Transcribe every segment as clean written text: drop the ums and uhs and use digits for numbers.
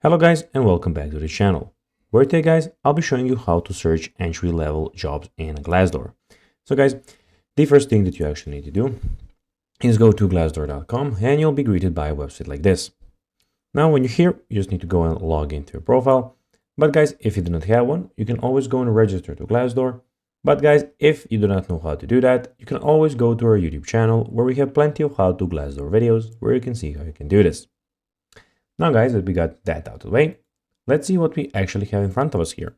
Hello guys and welcome back to the channel, where today guys I'll be showing you how to search entry-level jobs in Glassdoor. So guys, the first thing that you actually need to do is go to glassdoor.com and you'll be greeted by a website like this. Now when you're here, you just need to go and log into your profile. But guys, if you do not have one, you can always go and register to Glassdoor. But guys, if you do not know how to do that, you can always go to our YouTube channel where we have plenty of how to Glassdoor videos where you can see how you can do this. Now guys, that we got that out of the way, let's see what we actually have in front of us here.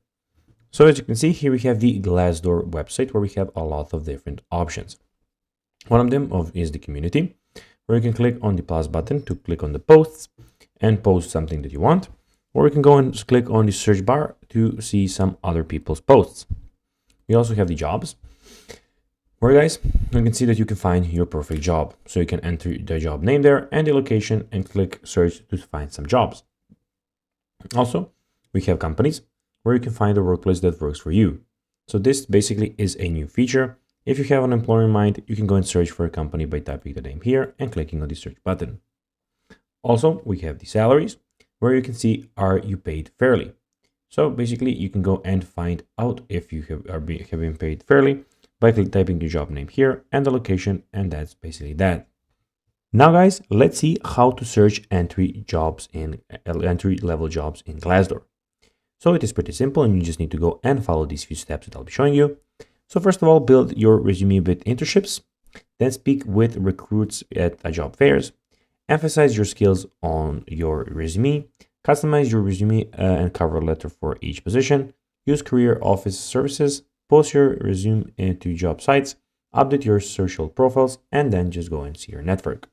So as you can see here, we have the Glassdoor website where we have a lot of different options. One of them is the community, where you can click on the plus button to click on the posts and post something that you want. Or you can go and just click on the search bar to see some other people's posts. We also have the jobs, where guys, you can see that you can find your perfect job. So you can enter the job name there and the location and click search to find some jobs. Also, we have companies where you can find a workplace that works for you. So this basically is a new feature. If you have an employer in mind, you can go and search for a company by typing the name here and clicking on the search button. Also, we have the salaries, where you can see, are you paid fairly? So basically, you can go and find out if you have been paid fairly by typing the job name here and the location, and that's basically that. Now guys, let's see how to search entry-level jobs in Glassdoor. So it is pretty simple and you just need to go and follow these few steps that I'll be showing you. So first of all, build your resume with internships, then speak with recruits at job fairs, emphasize your skills on your resume, customize your resume and cover letter for each position, use career office services, post your resume into job sites, update your social profiles, and then just go and see your network.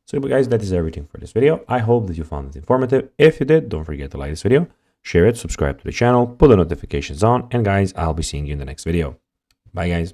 So guys, that is everything for this video. I hope that you found it informative. If you did, don't forget to like this video, share it, subscribe to the channel, put the notifications on, and guys, I'll be seeing you in the next video. Bye guys.